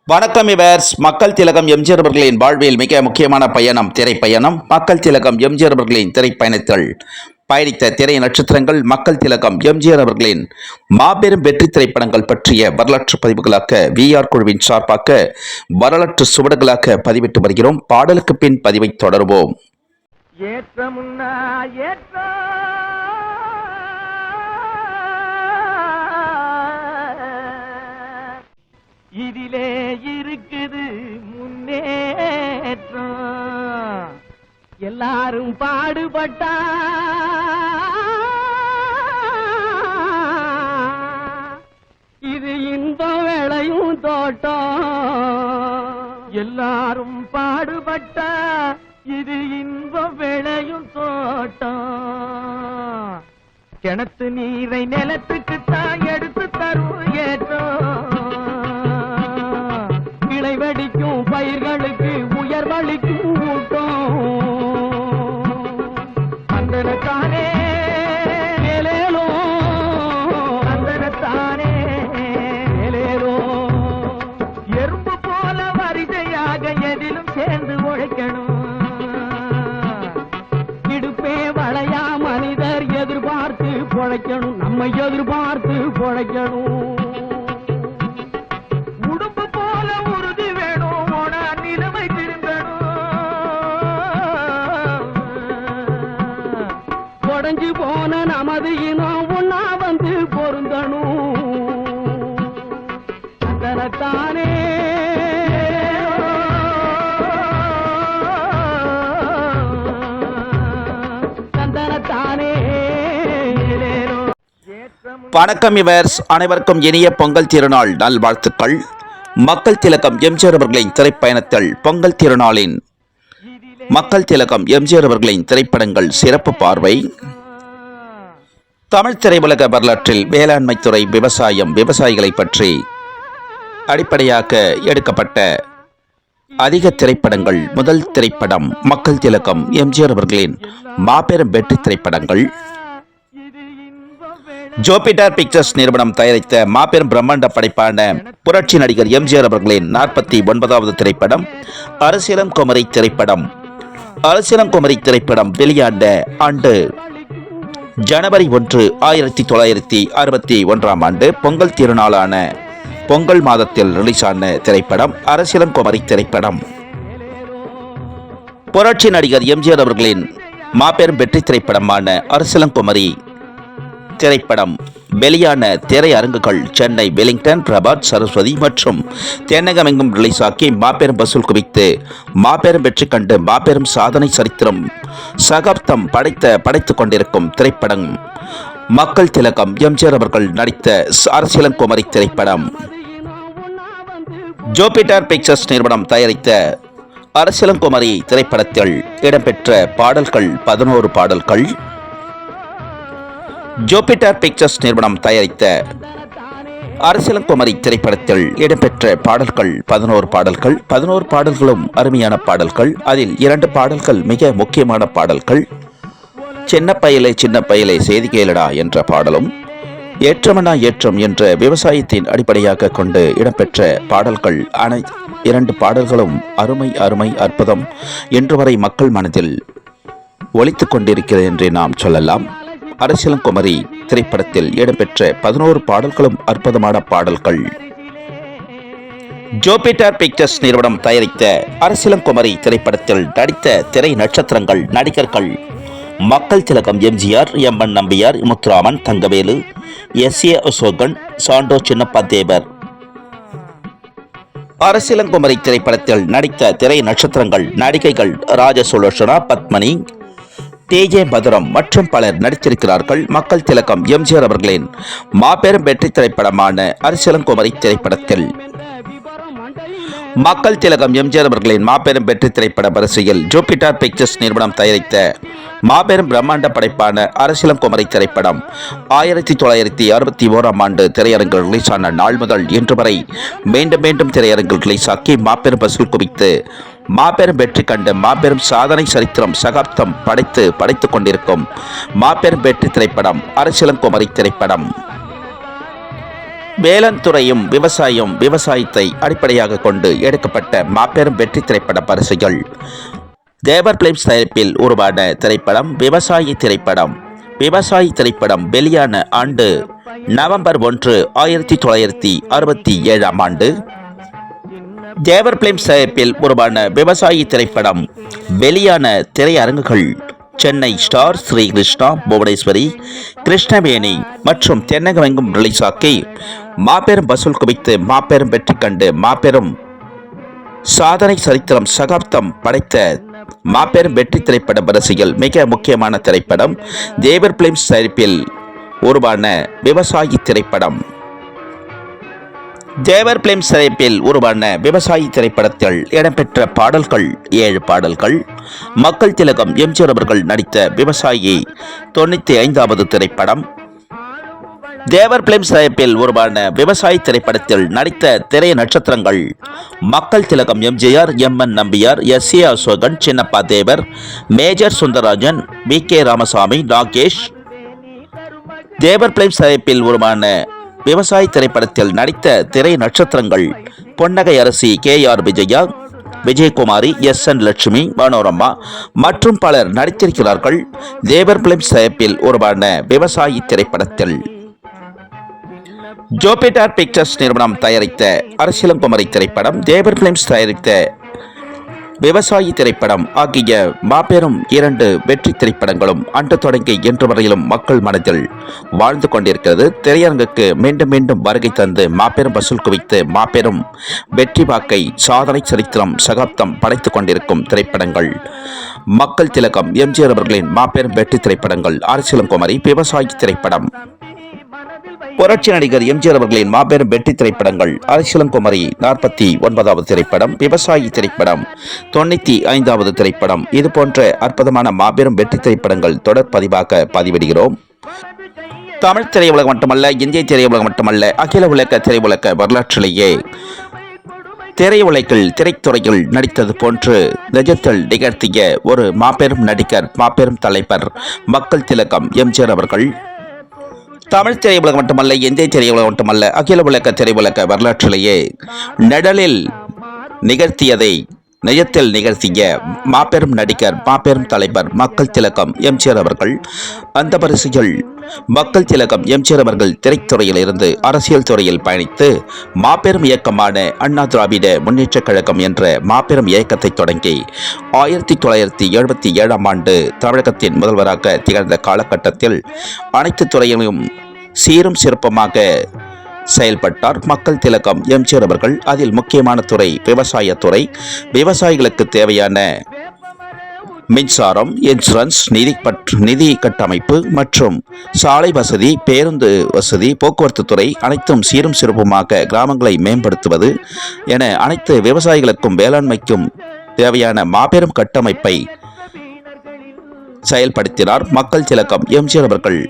வணக்கம் இவர்ஸ். மக்கள் திலகம் எம்ஜிஆர் அவர்களின் வாழ்வில் மிக முக்கியமான பயணம் திரைப்பயணம். மக்கள் திலகம் எம்ஜிஆர் அவர்களின் திரைப்பயணத்தில் பயணித்த திரை நட்சத்திரங்கள் மக்கள் திலகம் எம்ஜிஆர் அவர்களின் மாபெரும் வெற்றி திரைப்படங்கள் பற்றிய வரலாற்று பதிவுகளாக விஆர் குழுவின் சார்பாக வரலாற்று சுவடுகளாக பதிவிட்டு வருகிறோம். பாடலுக்கு பின் பதிவை தொடருவோம். இதிலே இருக்குது முன்னேற்றம், எல்லாரும் பாடுபட்டா இது இன்பம் விளையும் தோட்டம், எல்லாரும் பாடுபட்டா இது இன்பம் விளையும் தோட்டம், கிணத்து நீரை நிலத்துக்கு தான் எடுத்து தரும் ஏற்றம், வெடிக்கும் பயிர்களுக்கு உயர்வளிக்கும் ஊட்டம், அந்தனத்தானே மேலேலோ அந்தனத்தானே மேலேலோ, எறும்பு போல வரிசையாக எதிலும் சேர்ந்து உழைக்கணும், இடுப்பே வளையா மனிதர் எதிர்பார்த்து பொழைக்கணும், நம்மை எதிர்பார்த்து பொழைக்கணும், உடைஞ்சு போன நமது இனம் ஒன்னா வந்து பொருந்தணும், தனத்தானே தந்தனத்தானே. வணக்கம் இவர்ஸ். அனைவருக்கும் இனிய பொங்கல் திருநாள் நல்வாழ்த்துக்கள். மக்கள் திலகம் எம்ஜிஆர் அவர்களின் திரைப்பயணத்தில் பொங்கல் திருநாளின் மக்கள் திலகம் எம்ஜிஆர் அவர்களின் திரைப்படங்கள் சிறப்பு பார்வை. தமிழ் திரையுலக வரலாற்றில் வேளாண்மை துறை, விவசாயம், விவசாயிகளை பற்றி அடிப்படையாக எடுக்கப்பட்ட அதிக திரைப்படங்கள். முதல் திரைப்படம் மக்கள் திலகம் எம்ஜிஆர் அவர்களின் மாபெரும் வெற்றி திரைப்படங்கள். ஜூபிட்டர் பிக்சர்ஸ் நிறுவனம் தயாரித்த மாபெரும் பிரம்மாண்ட படைப்பான புரட்சி நடிகர் எம்ஜிஆர் அவர்களின் 49வது திரைப்படம் அரசியலம் குமரி திரைப்படம். அரசியலம் குமரி திரைப்படம் வெளியாண்ட ஆண்டு ஜனவரி 1, 1961 ஆண்டு. பொங்கல் திருநாளான பொங்கல் மாதத்தில் ரிலீஸ் ஆன திரைப்படம் அரசியலம் குமரி திரைப்படம். புரட்சி நடிகர் எம்ஜிஆர் அவர்களின் மாபெரும் வெற்றி திரைப்படமான அரசியலம் குமரி திரைப்படம் வெளியான திரையரங்குகள் சென்னை, வெலிங்டன், பிரபாத், சரஸ்வதி மற்றும் தென்னகமெங்கும் ரிலீஸ் ஆக்கி மாபெரும் வசூல் குவித்து மாபெரும் வெற்றி கண்டு மாபெரும் சாதனை சரித்திரம் சகாப்தம் படைத்துக் கொண்டிருக்கும் திரைப்படம் மக்கள் திலகம் எம்ஜிஆர் அவர்கள் நடித்த அரசியலம் குமரி திரைப்படம். ஜூபிட்டர் பிக்சர்ஸ் நிறுவனம் தயாரித்த அரசியலம் குமரி திரைப்படத்தில் இடம்பெற்ற பாடல்கள் 11 பாடல்கள். ஜூபிட்டர் பிக்சர்ஸ் நிறுவனம் தயாரித்த அரசியலம் குமரி திரைப்படத்தில் இடம்பெற்ற பாடல்கள் 11 பாடல்கள். 11 பாடல்களும் அருமையான பாடல்கள். அதில் 2 பாடல்கள் மிக முக்கியமான பாடல்கள். சின்ன பயலே செய்தி கேளடா என்ற பாடலும், ஏற்றமனா ஏற்றம் என்ற விவசாயத்தின் அடிப்படையாக கொண்டு இடம்பெற்ற பாடல்கள். 2 பாடல்களும் அருமை அற்புதம் என்று வரை மக்கள் மனதில் ஒலித்துக் கொண்டிருக்கிறது என்று நாம் சொல்லலாம். அரசியலம் குமரி திரைப்படத்தில் இடம்பெற்ற 11 பாடல்களும் அற்புதமான பாடல்கள். ஜூபிட்டர் பிக்சர்ஸ் நிறுவனம் தயாரித்த அரசியலம் குமரி திரைப்படத்தில் நடித்த திரை நட்சத்திரங்கள், நடிகர்கள் மக்கள் திலகம் எம்ஜிஆர், எம்.என். நம்பியார், முத்துராமன், தங்கவேலு, எஸ்.ஏ. அசோகன், சாண்டோ சின்னப்பா தேவர். அரசியலம் குமரி திரைப்படத்தில் நடித்த திரை நட்சத்திரங்கள், நடிகைகள் ராஜசுலோச்சனா, பத்மனி, தேஜே மதுரம் மற்றும் பலர் நடித்திருக்கிறார்கள். மக்கள் திலகம் எம்ஜிஆர் அவர்களின் மாபெரும் வெற்றி திரைப்படமான அரசியலம் குமரி திரைப்படத்தில் மக்கள் திலகம் எம்ஜிஆர் அவர்களின் மாபெரும் வெற்றி திரைப்பட வரிசையில் ஜூபிட்டர் பிக்சர்ஸ் நிறுவனம் தயாரித்த மாபெரும் பிரம்மாண்ட படைப்பான அரசியலம் குமரி திரைப்படம் 1961 ஆண்டு திரையரங்கில் ரிலீஸ் ஆன நாள் முதல் இன்று வரை மீண்டும் திரையரங்கில் ரிலீஸ் ஆக்கி மாபெரும் வசூல் குவித்து மாபெரும் வெற்றி கண்டு மாபெரும் சாதனை சரித்திரம் சகாப்தம் படைத்துக் கொண்டிருக்கும் மாபெரும் வெற்றி திரைப்படம் அரசியலம் குமரி திரைப்படம். வேளாண் துறையும் விவசாயம், விவசாயத்தை அடிப்படையாக கொண்டு எடுக்கப்பட்ட மாபெரும் வெற்றி திரைப்பட பரிசுகள். தேவர் பிலிம்ஸ் தயாரிப்பில் உருவான திரைப்படம் விவசாயி திரைப்படம். விவசாயி திரைப்படம் வெளியான ஆண்டு நவம்பர் 1, 1967 ஆண்டு. தேவர் பிலிம்ஸ் தயாரிப்பில் உருவான விவசாயி திரைப்படம் வெளியான திரையரங்குகள் சென்னை ஸ்டார், ஸ்ரீ கிருஷ்ணா, புவனேஸ்வரி, கிருஷ்ணவேணி மற்றும் தென்னகமெங்கும் ரிலீஸ் ஆக்கி மாபெரும் வசூல் குவித்து மாபெரும் வெற்றி கண்டு மாபெரும் சாதனை சரித்திரம் சகாப்தம் படைத்த மாபெரும் வெற்றி திரைப்பட வரிசையில் மிக முக்கியமான திரைப்படம் தேவர் பிலிம்ஸ் தயாரிப்பில் உருவான விவசாயி திரைப்படம். தேவர் பிலிம்ஸ் தயாரிப்பில் உருவான விவசாயி திரைப்படத்தில் இடம்பெற்ற பாடல்கள் 7 பாடல்கள். மக்கள் திலகம் எம்ஜிஆர் அவர்கள் நடித்த விவசாயி 95வது திரைப்படம். தேவர் பிலிம்ஸ் தயாரிப்பில் உருவான விவசாயி திரைப்படத்தில் நடித்த திரை நட்சத்திரங்கள் மக்கள் திலகம் எம்ஜிஆர், எம்.என். நம்பியார், எஸ்.ஏ. அசோகன், சின்னப்பா தேவர், மேஜர் சுந்தரராஜன், வி.கே. ராமசாமி, நாகேஷ். தேவர் பிலிம்ஸ் தயாரிப்பில் உருவான விவசாயி திரைப்படத்தில் நடித்த திரை நட்சத்திரங்கள் பொன்னகை அரசி கே.ஆர். விஜயா, விஜயகுமாரி, எஸ்.என். லட்சுமி, மனோரமா மற்றும் பலர் நடித்திருக்கிறார்கள். தேவர் பிலிம்ஸ் தயாரிப்பில் உருவான விவசாயி திரைப்படத்தில் ஜூபிட்டர் பிக்சர்ஸ் நிறுவனம் தயாரித்த அரசியலங்குமரி திரைப்படம், தேவர் பிலிம்ஸ் தயாரித்த விவசாயி திரைப்படம் ஆகிய மாபெரும் 2 வெற்றி திரைப்படங்களும் அன்று தொடங்கி இன்று வரையிலும் மக்கள் மனதில் வாழ்ந்து கொண்டிருக்கிறது. திரையரங்குக்கு மீண்டும் மீண்டும் வருகை தந்து மாபெரும் வசூல் குவித்து மாபெரும் வெற்றி வாக்கை சாதனை சரித்திரம் சகாப்தம் படைத்துக் கொண்டிருக்கும் திரைப்படங்கள் மக்கள் திலகம் எம்ஜிஆர் அவர்களின் மாபெரும் வெற்றி திரைப்படங்கள் அரசியலங்குமரி, விவசாயி திரைப்படம். புரட்சி நடிகர் எம்ஜிஆர் அவர்களின் மாபெரும் வெற்றி திரைப்படங்கள் அரசியலங்குமரி 49வது திரைப்படம், விவசாயி திரைப்படம் 95வது திரைப்படம். இது போன்ற அற்புதமான மாபெரும் வெற்றி திரைப்படங்கள் தொடர் பதிவாக பதிவிடுகிறோம். தமிழ் திரையுலகம் மட்டுமல்ல, இந்திய திரையுலகம் மட்டுமல்ல, அகில உலக திரையுலக வரலாற்றிலேயே திரையுலகில் திரைத்துறையில் நடித்தது போன்று நிஜத்தில் நிகழ்த்திய ஒரு மாபெரும் நடிகர், மாபெரும் தலைவர் மக்கள் திலகம் எம்ஜிஆர் அவர்கள். தமிழ் திரையுலகம் மட்டுமல்ல, இந்திய திரையுலகம் மட்டுமல்ல, அகில உலக திரையுலக வரலாற்றிலேயே நிழலில் நிகழ்த்தியதை நிஜத்தில் நிகழ்த்திய மாபெரும் நடிகர், மாபெரும் தலைவர் மக்கள் திலகம் எம்ஜிஆர் அவர்கள். அந்த வரிசையில் மக்கள் திலகம் எம்ஜிஆர் அவர்கள் திரைத்துறையில் இருந்து அரசியல் துறையில் பயணித்து மாபெரும் இயக்கமான அண்ணா திராவிட முன்னேற்றக் கழகம் என்ற மாபெரும் இயக்கத்தை தொடங்கி 1977 ஆண்டு தமிழகத்தின் முதல்வராக திகழ்ந்த காலகட்டத்தில் அனைத்து துறையிலும் சீரும் சிறப்புமாக செயல்பட்டார் மக்கள் திலகம் எம்ஜிஆர் அவர்கள். அதில் முக்கியமான துறை விவசாயத்துறை. விவசாயிகளுக்கு தேவையான மின்சாரம், இன்சூரன்ஸ், நிதி கட்டமைப்பு மற்றும் சாலை வசதி, பேருந்து வசதி, போக்குவரத்து துறை அனைத்தும் சீரும் சிறப்புமாக கிராமங்களை மேம்படுத்துவது என அனைத்து விவசாயிகளுக்கும் வேளாண்மைக்கும் தேவையான மாபெரும் கட்டமைப்பை செயல்படுத்தினார் மக்கள் திலகம் எம்ஜிஆர் அவர்கள்.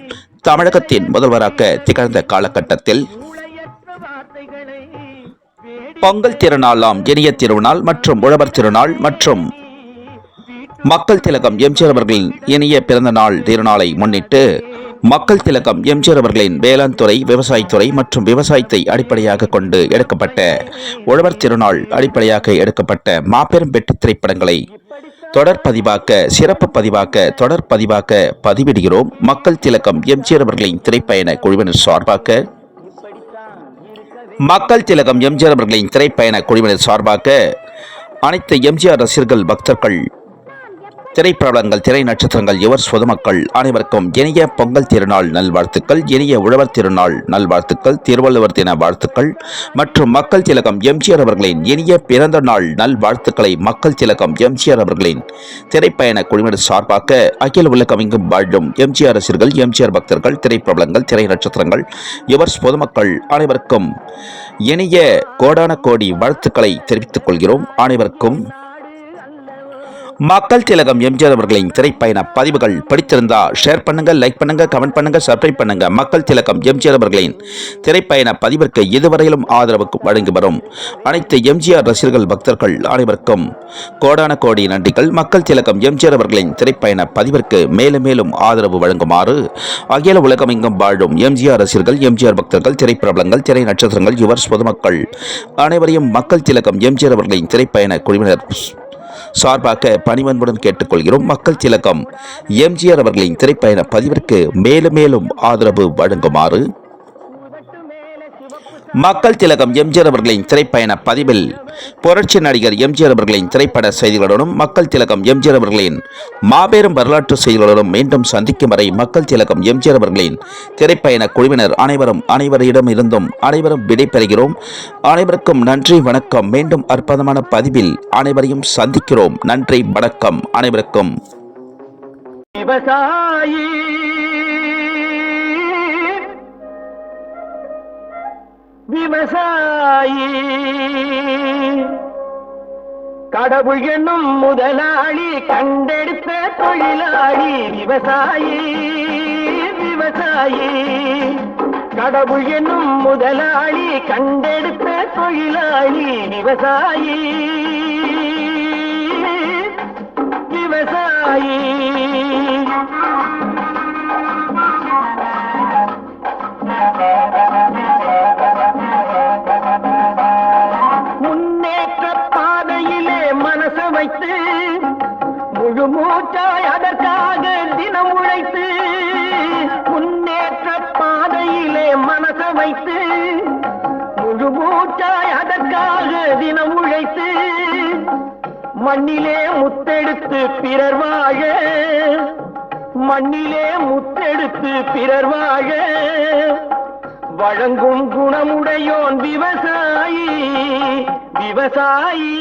தமிழகத்தின் முதல்வராக திகழ்ந்த காலகட்டத்தில் பொங்கல் திருநாளாம் இனிய திருநாள் மற்றும் உழவர் திருநாள் மற்றும் மக்கள் திலகம் எம்ஜிஆர் அவர்களின் இனிய பிறந்த நாள் திருநாளை முன்னிட்டு மக்கள் திலகம் எம்ஜிஆர் அவர்களின் வேளாண் துறை, விவசாயத்துறை மற்றும் விவசாயத்தை அடிப்படையாக கொண்டு எடுக்கப்பட்ட உழவர் திருநாள் அடிப்படையாக எடுக்கப்பட்ட மாபெரும் வெற்றி திரைப்படங்களை தொடர் பதிவாக்க, சிறப்பு பதிவாக்க, தொடர் பதிவாக்க பதிவிடுகிறோம். மக்கள் திலகம் எம்ஜிஆர் அவர்களின் திரைப்பயண குழுவினர் சார்பாக மக்கள் திலகம் எம்ஜிஆர் அவர்களின் திரைப்பயண குழுவினர் சார்பாக அனைத்து எம்ஜிஆர் ரசிகர்கள், பக்தர்கள், திரைப்பிரபலங்கள், திரை நட்சத்திரங்கள், யுவர் பொதுமக்கள் அனைவருக்கும் இனிய பொங்கல் திருநாள் நல்வாழ்த்துக்கள், இனிய உழவர் திருநாள் நல்வாழ்த்துக்கள், திருவள்ளுவர் தின வாழ்த்துக்கள் மற்றும் மக்கள் திலகம் எம்ஜிஆர் அவர்களின் இனிய பிறந்த நாள் நல்வாழ்த்துக்களை மக்கள் திலகம் எம்ஜிஆர் அவர்களின் திரைப்பயண குழுவினர் சார்பாக அகில உலகமெங்கும் வாழும் எம்ஜிஆர் ரசிகர்கள், எம்ஜிஆர் பக்தர்கள், திரைப்பிரபலங்கள், திரை நட்சத்திரங்கள், யுவர் பொதுமக்கள் அனைவருக்கும் இனிய கோடான கோடி வாழ்த்துக்களை தெரிவித்துக் கொள்கிறோம். அனைவருக்கும் மக்கள் திலகம் எம்ஜிஆர் அவர்களின் திரைப்பயண பதிவுகள் பிடித்திருந்தா ஷேர் பண்ணுங்க, லைக் பண்ணுங்க, கமெண்ட் பண்ணுங்க, சப்ஸ்கிரைப் பண்ணுங்க. மக்கள் திலகம் எம்ஜிஆர் அவர்களின் திரைப்பயண பதிவிற்கு இதுவரையிலும் ஆதரவு வழங்கி வரும் அனைத்து எம்ஜிஆர் ரசிகர்கள் பக்தர்கள் அனைவருக்கும் கோடான கோடி நன்றிகள். மக்கள் திலகம் எம்ஜிஆர் அவர்களின் திரைப்பயண பதிவிற்கு மேலும் மேலும் ஆதரவு வழங்குமாறு அகில உலகமெங்கும் வாழும் எம்ஜிஆர் ரசிகர்கள், எம்ஜிஆர் பக்தர்கள், திரைப்பிரபலங்கள், திரை நட்சத்திரங்கள், யுவர்ஸ் பொதுமக்கள் அனைவரையும் மக்கள் திலகம் எம்ஜிஆர் அவர்களின் திரைப்பயண குழுவினர் சார்பாக பணிவன்புடன் கேட்டுக்கொள்கிறோம். மக்கள் திலகம் எம்ஜிஆர் அவர்களின் திரைப்பயண பதிவிற்கு மேலும் மேலும் ஆதரவு வழங்குமாறு மக்கள் திலகம் எம்ஜிஆர் அவர்களின் திரைப்பயண பதிவில் புரட்சி நடிகர் எம்ஜிஆர் அவர்களின் திரைப்பட செய்திகளுடனும் மக்கள் திலகம் எம்ஜிஆர் அவர்களின் மாபெரும் வரலாற்று செய்திகளுடனும் மீண்டும் சந்திக்கும் வரை மக்கள் திலகம் எம்ஜிஆர் அவர்களின் திரைப்பயண குழுவினர் அனைவரிடம் இருந்தும் அனைவரும் விடைபெறுகிறோம். அனைவருக்கும் நன்றி, வணக்கம். மீண்டும் அற்புதமான பதிவில் அனைவரையும் சந்திக்கிறோம். நன்றி, வணக்கம் அனைவருக்கும். விவசாயி விவசாயி கடவுள் என்னும் முதலாளி கண்டெடுத்த தொழிலாளி. விவசாயி விவசாயி கடவுள் என்னும் முதலாளி கண்டெடுத்த தொழிலாளி. விவசாயி விவசாயி வைத்து முழு மூச்சாய் அதற்காக தினம் உழைத்து, முன்னேற்ற பாதையிலே மனச வைத்து முழு மூச்சாய் அதற்காக தினம் உழைத்து, மண்ணிலே முத்தெடுத்து பிறர் வாழ, மண்ணிலே முத்தெடுத்து பிறர் வாழ வழங்கும் குணமுடையோன் விவசாயி விவசாயி.